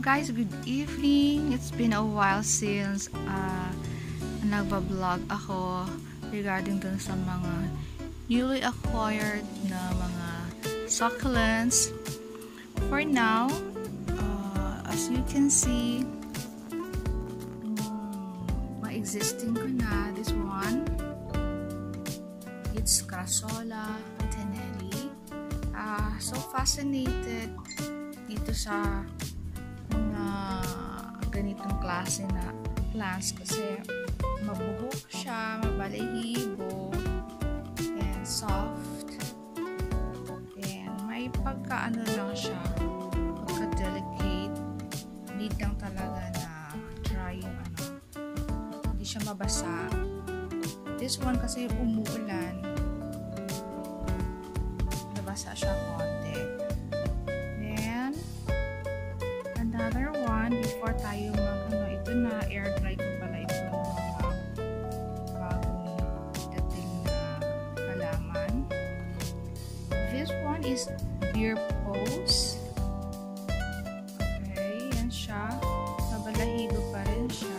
guys, good evening. It's been a while since nagbablog ako regarding dun sa mga newly acquired na mga succulents. For now, as you can see, existing ko na this one. It's Crassula teneri. So fascinated dito sa mga ganitong klase na plants kasi mabuhok siya, mabalahibo, and soft, and may pagkaano lang siya, pagka-delicate. Need lang talaga na try yung hindi siya mabasa. This one kasi umuulan, nabasa siya konti. Then another one, before tayo ito na air dry ko pala ito ng mga bagong dating na halaman. This one is beer Paws. Okay, yan siya, nabalahigo pa rin siya.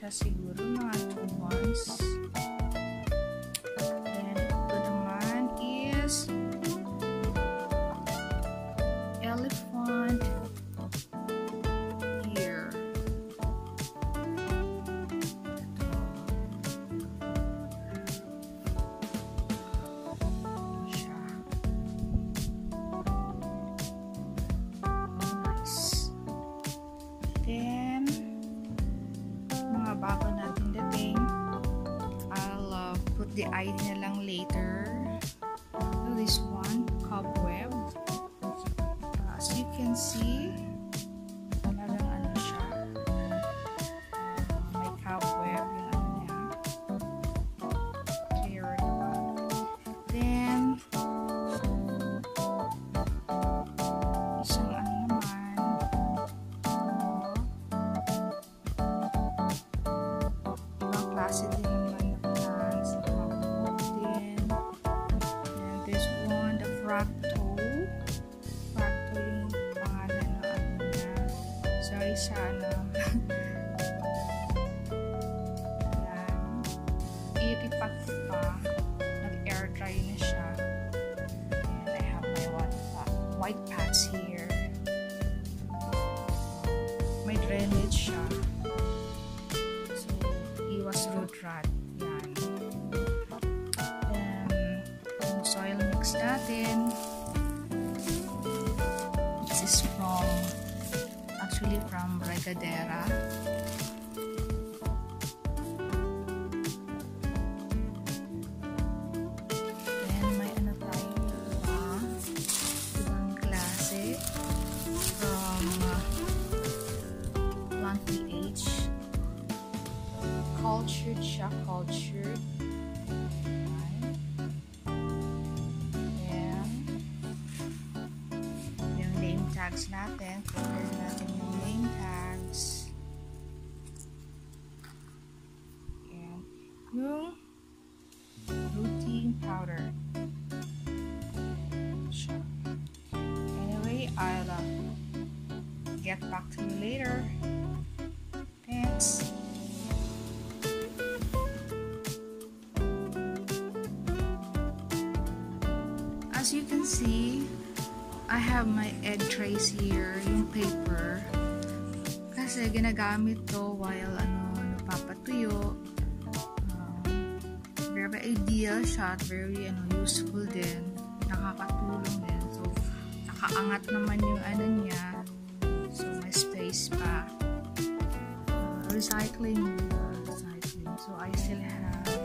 Siguro mga 2 months. And ito naman is elephant ear. Siya. Nice. Then bago natin dating, I'll put the ID na lang later. So this one, cobweb. As you can see, talagang ano siya, may cobweb yung ano niya, clear naman. Then isang ano naman, klase din naman na plants, din. And this one, the fracto yung pangalan na ano niya. Sorry sana. Ayan. Iripak ko pa. Nag-air dry na siya. And I have my white pads here. May drainage siya. Root rot. Yan. Then, yung soil mix natin. This is from Regadera. Then, may ano tayo ibang klase from Plantita. Cultured siya, cultured. Ayan. Yung name tags natin. Prepare natin yung name tags. Ayan. Yung routine powder. Siya. Anyway, I'll get back to you later. Thanks. As you can see, I have my egg trays here, yung paper. Kasi ginagamit to while napapatuyo. Very ideal siya at very useful din. Nakakatulong din. So, nakaangat naman yung niya. So, may space pa. Recycling. So, I still have